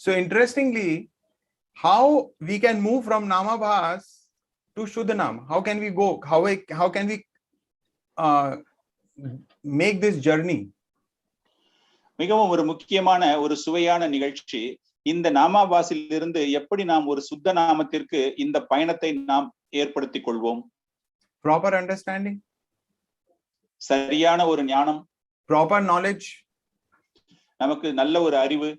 So interestingly, how we can move from Namabhas to Shuddhanam? How can we go? How can we make this journey? மிகவும் ஒரு முக்கியமான ஒரு சுவையான நிகழ்ச்சி. இந்த நாமாபாசில் இருந்து எப்படி நாம் ஒரு சுத்த நாமத்திற்கு இந்த பயணத்தை நாம் ஏற்படுத்திக் கொள்வோம்? Proper understanding, சரியான ஒரு ஞானம், proper knowledge. நமக்கு நல்ல ஒரு அறிவு.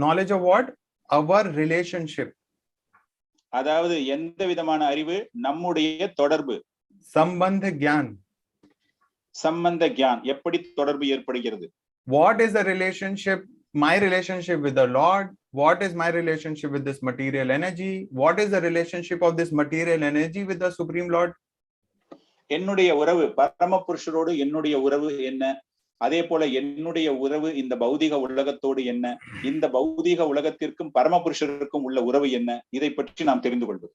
Knowledge of what? Our relationship. அதாவது எந்த விதமான அறிவு? நம்முடைய தொடர்பு. Sambandha gyan. சம்பந்த கியான், எப்படி தொடர்பு ஏற்படுகிறது? What is the relationship my relationship with the Lord? What is my relationship with this material energy? What is the relationship of this material energy with the Supreme Lord? என்னுடைய உறவு பரமபுருஷரோடு என்னுடைய உறவு என்ன, அதே போல என்னுடைய உறவு இந்த பௌதிக உலகத்தோடு என்ன, இந்த பௌதிக உலகத்திற்கும் பரமபுருஷருக்கும் உள்ள உறவு என்ன, இதை பற்றி நாம் தெரிந்து கொள்வது.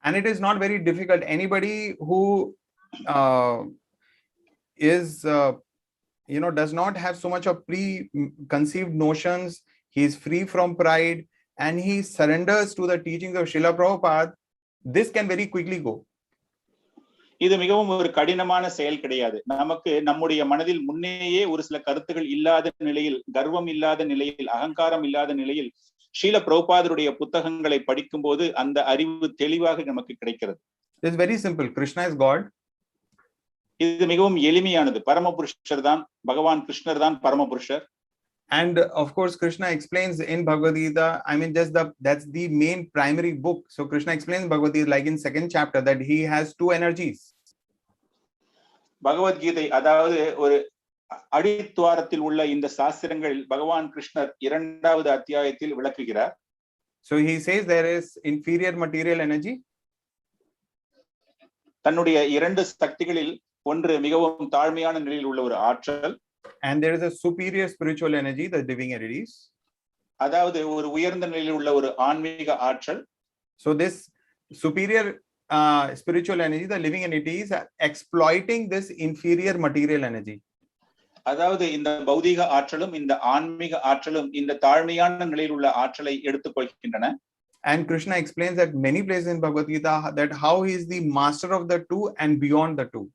And it is not very difficult. Anybody who does not have so much of preconceived notions, he is free from pride, and he surrenders to the teachings of Srila Prabhupada, this can very quickly go. இது மிகவும் ஒரு கடினமான செயல் கிடையாது. நமக்கு நம்முடைய மனதில் முன்னேயே ஒரு சில கருத்துகள் இல்லாத நிலையில், கர்வம் இல்லாத நிலையில், அகங்காரம் இல்லாத நிலையில் ஸ்ரீல பிரபுபாதருடைய புத்தகங்களை படிக்கும் போது அந்த அறிவு தெளிவாக நமக்கு கிடைக்கிறது. It's very simple. Krishna is God. இது மிகவும் எளிமையானது. பரமபுருஷர் தான், பகவான் கிருஷ்ணர் தான் பரமபுருஷர். And of course, Krishna explains in Bhagavad Gita, I mean, that's the main primary book. So Krishna explains Bhagavad Gita like in 2nd chapter that he has 2 energies. Bhagavad Gita அதாவது ஒரு அடித்துவாரத்தில் உள்ள இந்த சாஸ்திரங்கள் பகவான் கிருஷ்ணர் 2வது அத்தியாயத்தில் விளக்குகிறார். So he says there is inferior material energy. தன்னுடைய 2 சக்திகளில் ஒன்று மிகவும் தாழ்மையான நிலையில் உள்ள ஒரு ஆற்றல். And there is a superior spiritual energy, the living entities. அதாவது ஒரு உயர்ந்த நிலையில் உள்ள ஒரு ஆன்மீக ஆற்றல். So this superior spiritual energy, the living entities are exploiting this inferior material energy. அதாவது இந்த பௌதிக ஆற்றலும் இந்த ஆன்மீக ஆற்றலும் இந்த தாழ்மையான நிலையில் உள்ள ஆற்றலை எடுத்துக்கொள்கின்றன. And Krishna explains that many places in Bhagavad Gita that how he is the master of the 2 and beyond the 2.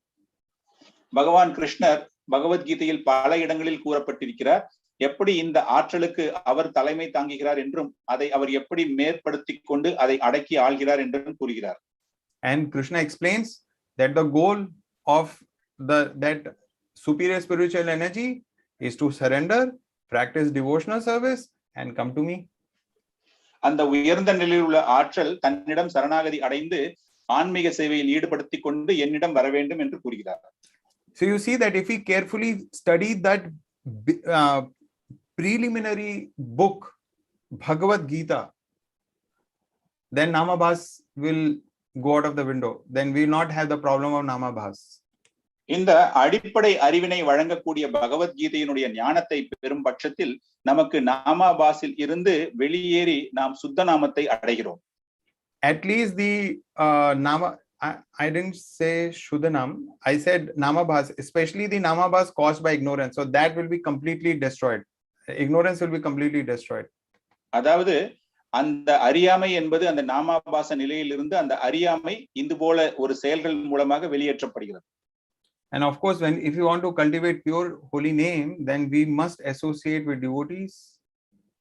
பகவான் கிருஷ்ணர் பகவத்கீதையில் பல இடங்களில் கூறப்பட்டிருக்கிறார். எப்படி இந்த ஆற்றலுக்கு அவர் தலைமை தாங்குகிறார் என்றும் அதை அவர் எப்படி மேற்படுத்திக் கொண்டு அதை அடக்கி ஆள்கிறார் என்றும் கூறுகிறார். And Krishna explains that the goal of that superior spiritual energy is to surrender, practice devotional service and come to me. அந்த உயர்ந்த நிலையில் உள்ள ஆற்றல் தன்னிடம் சரணாகதி அடைந்து ஆன்மீக சேவையில் ஈடுபடுத்திக் கொண்டு என்னிடம் வர வேண்டும் என்று கூறுகிறார். So you see that if we carefully study that preliminary book, Bhagavad Gita, then Namabhas will go out of the window. Then we will not have the problem of Namabhas. இந்த அடிப்படை அறிவினை வழங்கக்கூடிய பகவத்கீதையினுடைய ஞானத்தை பெறும் பட்சத்தில் நமக்கு நாமாபாஸில் இருந்து வெளியேறி நாம் சுத்த நாமத்தை அடைகிறோம். At least the Nama, I didn't say Shuddhanam, I said Namabhas, especially the Namabhas caused by ignorance. So that will be completely destroyed. Ignorance will be completely destroyed. அதாவது அந்த அறியாமை என்பது அந்த நாமாபாச நிலையிலிருந்து அந்த அறியாமை இது போல ஒரு செயல்கள் மூலமாக வெளியேற்றப்படுகிறது. And of course, if you want to cultivate pure holy name, then we must associate with devotees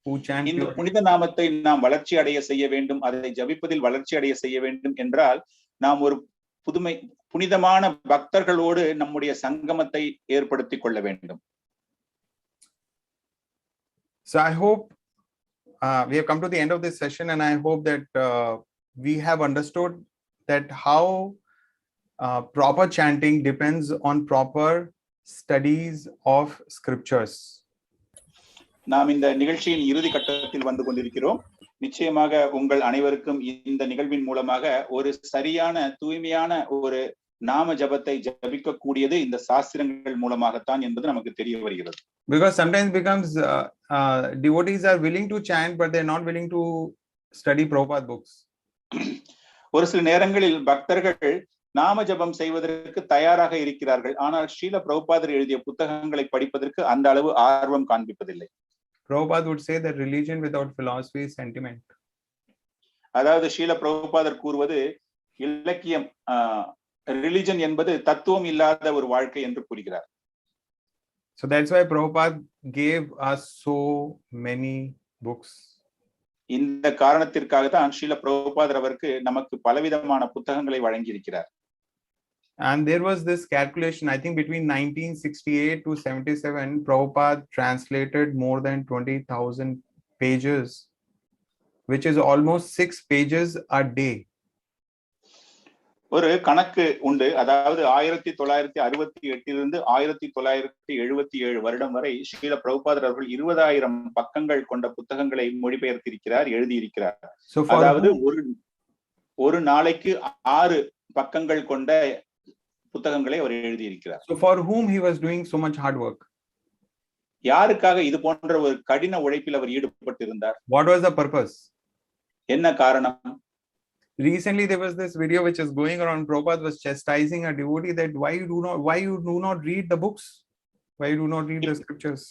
who chant இந்த pure. புனித நாமத்தை நாம் வளர்ச்சி அடைய செய்ய வேண்டும், அதை ஜபிப்பதில் வளர்ச்சி அடைய செய்ய வேண்டும் என்றால் நாம் ஒரு புனிதமான பக்தர்களோடு நம்முடைய சங்கமத்தை ஏற்படுத்திக் கொள்ள வேண்டும். So I hope we have come to the end of this session, and I hope that we have understood that how proper chanting depends on proper studies of scriptures. நாம் இந்த நிகழ்ச்சியின் இறுதி கட்டத்தில் வந்து கொண்டிருக்கிறோம். நிச்சயமாக உங்கள் அனைவருக்கும் இந்த நிகழ்வின் மூலமாக ஒரு சரியான தூய்மையான ஒரு நாம ஜபத்தை ஜபிக்கக்கூடியது இந்த சாஸ்திரங்கள் மூலமாகத்தான் என்பது நமக்கு தெரிய வருகிறது. Because sometimes becomes devotees are willing to chant, but they're not willing to study Prabhupada books. ஒரு சில நேரங்களில் பக்தர்கள் நாம ஜபம் செய்வதற்கு தயாராக இருக்கிறார்கள், ஆனால் ஸ்ரீல பிரபுபாதர் எழுதிய புத்தகங்களை படிப்பதற்கு அந்த அளவு ஆர்வம் காண்பிப்பதில்லை. Prabhupada would say that religion without philosophy is sentiment. அதாவது ஸ்ரீல பிரபுபாதர் கூறுவது இலக்கியம், ரிலிஜன் என்பது தத்துவம் இல்லாத ஒரு வாழ்க்கை என்று கூறுகிறார். So that's why Prabhupada gave us so many books. இந்த காரணத்திற்காக தான் ஸ்ரீல பிரபுபாதர் அவருக்கு நமக்கு பலவிதமான புத்தகங்களை வழங்கி இருக்கிறார். And there was this calculation, I think between 1968 to 77, Prabhupada translated more than 20,000 pages, which is almost 6 pages a day. ஒரு கணக்கு உண்டு. அதாவது 1968 1977 வருடம் வரை ஸ்ரீல பிரபுபாதர் அவர்கள் 20,000 பக்கங்கள் கொண்ட புத்தகங்களை மொழிபெயர்த்திருக்கிறார், எழுதியிருக்கிறார். அதாவது ஒரு நாளைக்கு 6 பக்கங்கள் கொண்ட புத்தகங்களை அவர் எழுதியிருக்கிறார். So for whom he was doing so much hard work? யாருக்காக இது போன்ற ஒரு கடின உழைப்பில் அவர் ஈடுபட்டிருந்தார்? What was the purpose? என்ன காரணம்? Recently there was this video which is going around. Prabhupada was chastising a devotee that why you do not read the books, why you do not read the scriptures.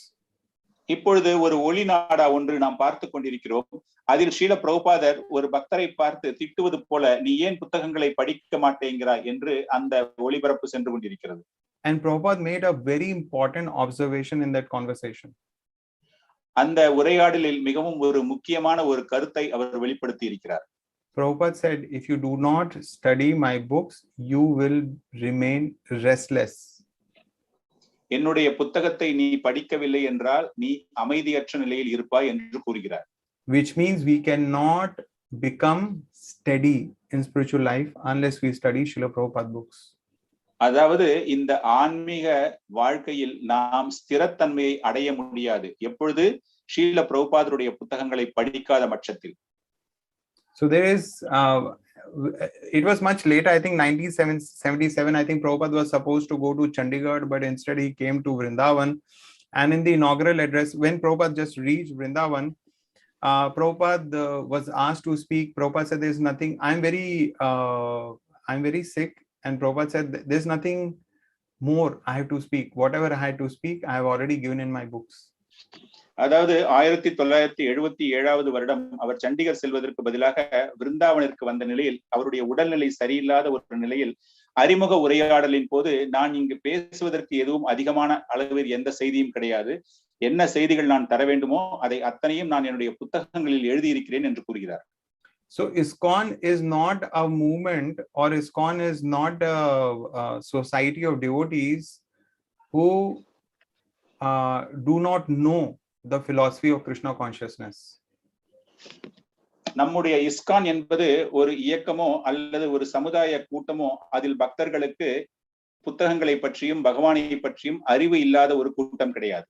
இப்பொழுது ஒரு ஒளி நாடா ஒன்று நாம் பார்த்து கொண்டிருக்கிறோம். அதில் ஸ்ரீல பிரபுபாதர் ஒரு பக்தரை பார்த்து திட்டுவது போல, நீ ஏன் புத்தகங்களை படிக்க மாட்டேங்கிறாய் என்று அந்த ஒளிபரப்பு சென்று கொண்டிருக்கிறது. And Prabhupada made a very important observation in that conversation. அந்த உரையாடலில் மிகவும் ஒரு முக்கியமான ஒரு கருத்தை அவர் வெளிப்படுத்தி இருக்கிறார். Prabhupada said, if you do not study my books, you will remain restless. என்னுடைய புத்தகத்தை நீ படிக்கவில்லை என்றால் நீ அமைதியற்ற நிலையில் இருப்பாய் என்று கூறுகிறார். Which means we cannot become steady in spiritual life unless we study Srila Prabhupada books. அதாவது இந்த ஆன்மீக வாழ்க்கையில் நாம் ஸ்திரத்தன்மையை அடைய முடியாது எப்பொழுது ஸ்ரீல பிரபுபாதருடைய புத்தகங்களை படிக்காத பட்சத்தில். So there is, it was much later, I think 1977, I think Prabhupada was supposed to go to Chandigarh, but instead he came to Vrindavan. And in the inaugural address, when Prabhupada just reached Vrindavan, Prabhupada was asked to speak. Prabhupada said, there's nothing, I'm very sick. And Prabhupada said, there's nothing more I have to speak. Whatever I had to speak, I have already given in my books. அதாவது 1977 வருடம் அவர் சண்டிகர் செல்வதற்கு பதிலாக விருந்தாவனிற்கு வந்த நிலையில் அவருடைய உடல்நிலை சரியில்லாத ஒரு நிலையில் அறிமுக உரையாடலின் போது, நான் இங்கு பேசுவதற்கு எதுவும் அதிகமான அளவில் எந்த செய்தியும் கிடையாது, என்ன செய்திகள் நான் தர வேண்டுமோ அதை அத்தனையும் நான் என்னுடைய புத்தகங்களில் எழுதியிருக்கிறேன் என்று கூறுகிறார். So ISKCON is not a movement, or ISKCON is not a society of devotees who do not know the philosophy of Krishna consciousness. நம்முடைய ISKCON என்பது ஒரு இயக்கமோ அல்லது ஒரு சமுதாய கூட்டமோ அதில் பக்தர்களுக்கு புத்தகங்களை பற்றியும் பகவானை பற்றியும் அறிவு இல்லாத ஒரு கூட்டம் கிடையாது.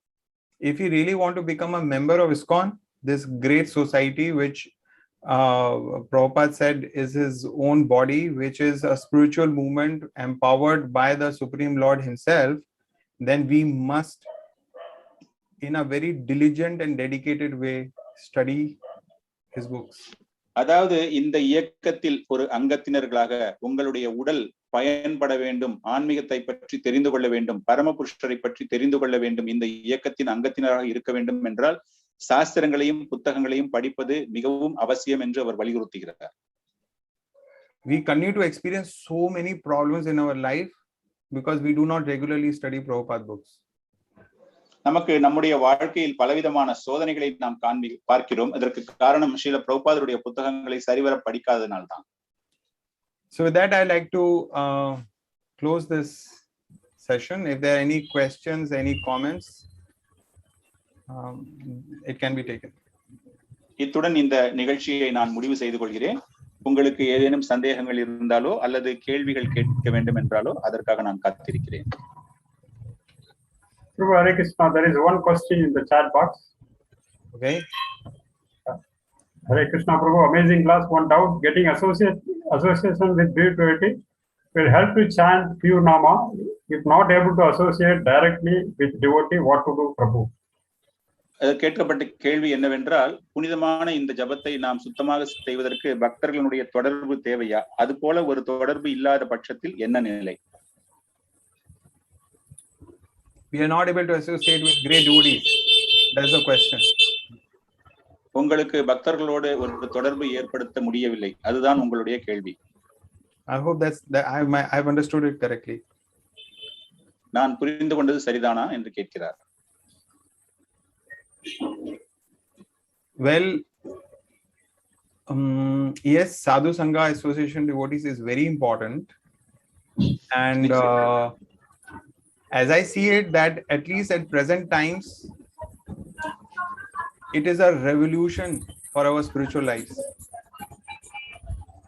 If you really want to become a member of ISKCON, this great society which Prabhupada said is his own body, which is a spiritual movement empowered by the Supreme Lord himself, then we must, in a very diligent and dedicated way, study his books. அதாவது இந்த இயக்கத்தில் ஒரு அங்கத்தினர்களாக உங்களுடைய உடல் பயன்பட வேண்டும், ஆன்மீகத்தை பற்றி தெரிந்து கொள்ள வேண்டும், பரமபுருஷரை பற்றி தெரிந்து கொள்ள வேண்டும், இந்த இயக்கத்தின் அங்கத்தினராக இருக்க வேண்டும் என்றால் சாஸ்திரங்களையும் புத்தகங்களையும் படிப்பது மிகவும் அவசியம் என்று அவர் வலியுறுத்துகிறார். We continue to experience so many problems in our life because we do not regularly study Prabhupada books. நமக்கு நம்முடைய வாழ்க்கையில் பலவிதமான சோதனைகளை நாம் பார்க்கிறோம். அதற்கு காரணம் ஸ்ரீல பிரபுபாதருடைய புத்தகங்களை சரிவர படிக்காததனால்தான். So with that, I like to close this session. If there are any questions, any comments, it can be taken. இத்துடன் இந்த நிகழ்ச்சியை நான் முடிவு செய்து கொள்கிறேன். உங்களுக்கு ஏதேனும் சந்தேகங்கள் இருந்தாலோ அல்லது கேள்விகள் கேட்க வேண்டும் என்றாலோ அதற்காக நான் காத்திருக்கிறேன். Prabhu, Hare Krishna, there is one question in the chat box. Okay. Hare Krishna, Prabhu, amazing class. One doubt: getting association with devotee will help to chant pure nama. If not able to associate directly with devotee, what to do, Prabhu? கேட்கப்பட்ட கேள்வி என்னவென்றால், புனிதமான இந்த ஜபத்தை நாம் சுத்தமாக செய்வதற்கு பக்தர்களுடைய தொடர்பு தேவையா? அது போல ஒரு தொடர்பு இல்லாத பட்சத்தில் என்ன நிலை? We are not able to associate with great devotees. That's the question. உங்களுக்கு பக்தர்களோடு ஒரு தொடர்பு ஏற்படுத்த முடியவில்லை, அதுதான் உங்களுடைய கேள்வி. I hope that I've understood it correctly. நான் புரிந்து கொண்டது சரிதானா என்று கேட்கிறார். Well, yes, Sadhu Sangha association devotees is very important, and as I see it, that at least at present times, it is a revolution for our spiritual lives.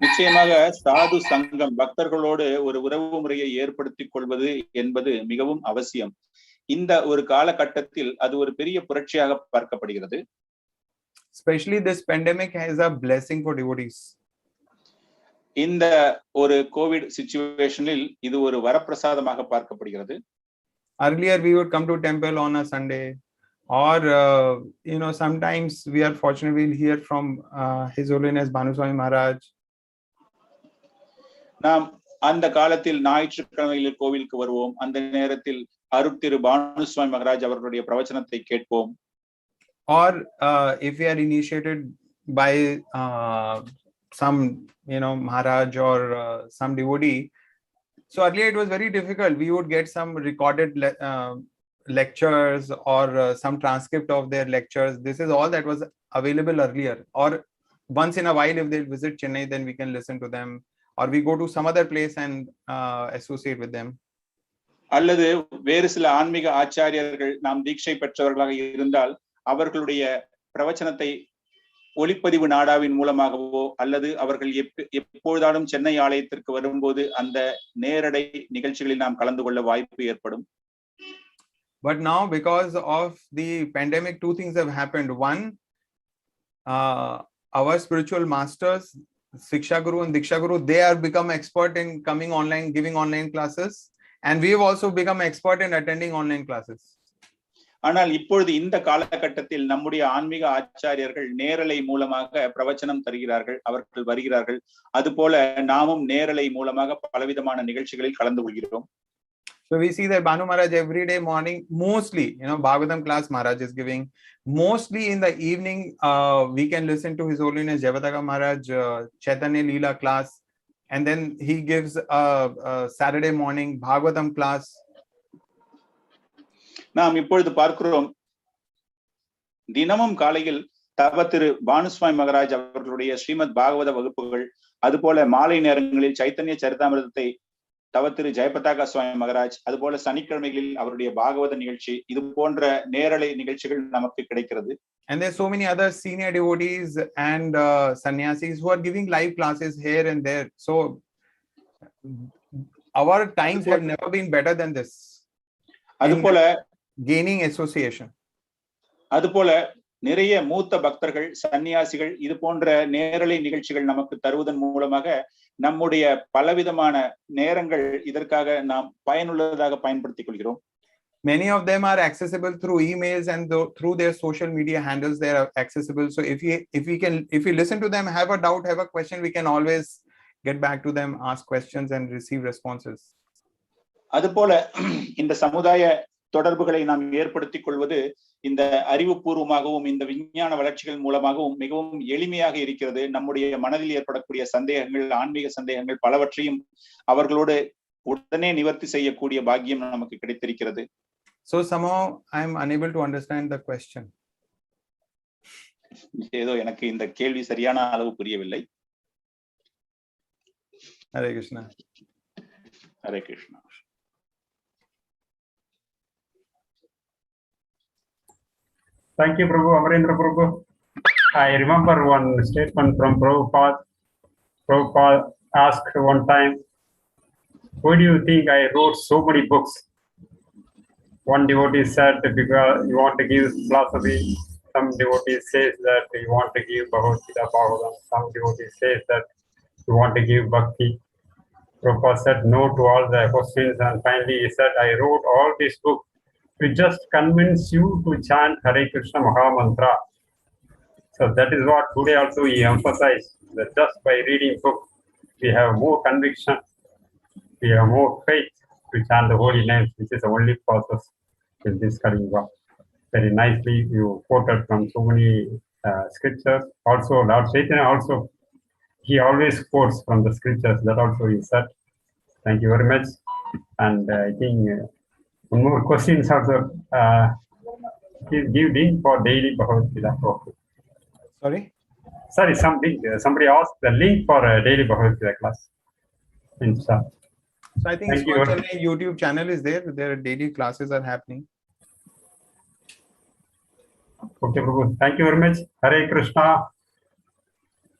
நிச்சயமாக சாது சங்கம் பக்தர்களோடு ஒரு உறவு முறையை ஏற்படுத்திக் கொள்வது என்பது மிகவும் அவசியம். இந்த ஒரு காலகட்டத்தில் அது ஒரு பெரிய புரட்சியாக பார்க்கப்படுகிறது. Especially this pandemic has a blessing for devotees. இந்த ஒரு கோவிட் சிச்சுவேஷனில் இது ஒரு வரப்பிரசாதமாக பார்க்கப்படுகிறது. Earlier we would come to temple on a Sunday, or sometimes we are fortunate we'll hear from His Holiness Bhanuswami Maharaj. நாம் அந்த காலத்தில் ஞாயிற்றுக்கிழமைகளில் கோவிலுக்கு வருவோம். அந்த நேரத்தில் அருட்திரு பானுஸ்வாமி மகாராஜ் அவர்களுடைய பிரவச்சனத்தை கேட்போம். Or if we are initiated by some Maharaj or some devotee. So earlier it was very difficult. We would get some recorded lectures or some transcript of their lectures. This is all that was available earlier. Or once in a while, if they visit Chennai, then we can listen to them. Or we go to some other place and associate with them. அல்லது வேறு சில ஆன்மீக ஆச்சாரியர்கள் நாம் தீட்சை பெற்றவர்களாக இருந்தால் அவர்களுடைய பிரவச்சனத்தை ஒளிப்பதிவு நாடாவின் மூலமாகவோ அல்லது அவர்கள் எப்பொழுதாலும் சென்னை ஆலயத்திற்கு வரும்போது அந்த நேரடை நிகழ்ச்சிகளில் நாம் கலந்து கொள்ள வாய்ப்பு ஏற்படும். But now because of the pandemic, two things have happened. One, our spiritual masters, Siksha Guru and Diksha Guru, they are become expert in coming online, giving online classes, and we have also become expert in attending online classes. ஆனால் இப்பொழுது இந்த காலகட்டத்தில் நம்முடைய ஆன்மீக ஆச்சாரியர்கள் நேரலை மூலமாக பிரவச்சனம் தருகிறார்கள், அவர்கள் வருகிறார்கள். அதுபோல நாமும் நேரலை மூலமாக பலவிதமான நிகழ்ச்சிகளில் கலந்து கொள்கிறோம். So we see that Bhanu Maharaj every day morning, mostly, Bhagavatam class Maharaj is giving. Mostly in the evening, we can listen to His Holiness Javataka Maharaj Chaitanya Leela class. And then he gives a Saturday morning Bhagavatam class. நாம் இப்பொழுது பார்க்கிறோம், தினமும் காலையில் தவ திரு பானுஸ்வாமி மகாராஜ் அவர்களுடைய ஸ்ரீமத் பாகவத வகுப்புகள், அதுபோல மாலை நேரங்களில் சைத்தன்ய சரிதாமிரதத்தை தவ திரு ஜெயபதாகா சுவாமி மகாராஜ், அதுபோல சனிக்கிழமைகளில் அவருடைய பாகவத நிகழ்ச்சி, இது போன்ற நேரலை நிகழ்ச்சிகள் நமக்கு கிடைக்கிறது. And there's so many other senior devotees and sannyasis who are giving live classes here and there. So our times have never been better than this. அதுபோல gaining association. அதுபோல நிறைய மூத்த பக்தர்கள், சன்னியாசிகள் இது போன்ற நேரலை நிகழ்ச்சிகள் நமக்கு தருவதன் மூலமாக நம்முடைய பலவிதமான நேரங்கள் இதற்காக நாம் பயனுள்ளதாக பயன்படுத்திக் கொள்கிறோம். Many of them are accessible through emails and through their social media handles. They are accessible. So if we listen to them, have a doubt, have a question, we can always get back to them, ask questions and receive responses. அதுபோல இந்த சமுதாய தொடர்புகளை நாம் ஏற்படுத்திக் கொள்வது இந்த அறிவுபூர்வமாகவும் இந்த விஞ்ஞான வளர்ச்சிகள் மூலமாகவும் மிகவும் எளிமையாக இருக்கிறது. நம்முடைய மனதில் ஏற்படக்கூடிய சந்தேகங்கள், ஆன்மீக சந்தேகங்கள் பலவற்றையும் அவர்களோடு உடனே நிவர்த்தி செய்யக்கூடிய பாக்கியம் நமக்கு கிடைத்திருக்கிறது. So somehow I am unable to understand the question. ஏதோ எனக்கு இந்த கேள்வி சரியான அளவு புரியவில்லை. Hare Krishna. Hare Krishna. Thank you, Prabhu. Amarendra Prabhu. I remember one statement from Prabhupada. Prabhupada asked one time, why do you think I wrote so many books? One devotee said, because you want to give philosophy. Some devotee says that you want to give Bhagavad Gita, Bhagavatam. Some devotee says that you want to give Bhakti. Prabhupada said no to all the questions, and finally he said, I wrote all these books to just convince you to chant Hare Krishna Maha Mantra. So that is what today also he emphasized, that just by reading book, we have more conviction, we have more faith to chant the holy names, which is the only process in this Kali-yuga. Very nicely you quoted from so many scriptures. Also Lord Chaitanya also, he always quotes from the scriptures, that also he said. Thank you very much. And I think one more question is also, give link for daily Bhagavad Gita. Sorry, somebody asked the link for a daily Bhagavad Gita class. So I think Chennai YouTube channel is there. Their daily classes are happening. Okay, Prabhu. Thank you very much. Hare Krishna.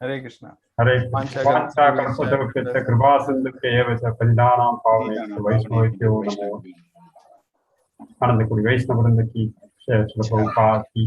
Hare Krishna. Hare Krishna. Vancha kalpatarupyasya kripa sindhubhya cha patitanam pavanebhyo Vaishnavebhyo namo. Ananda Kuri Vaishnava Vrinda ki, Srila Prabhupada ki.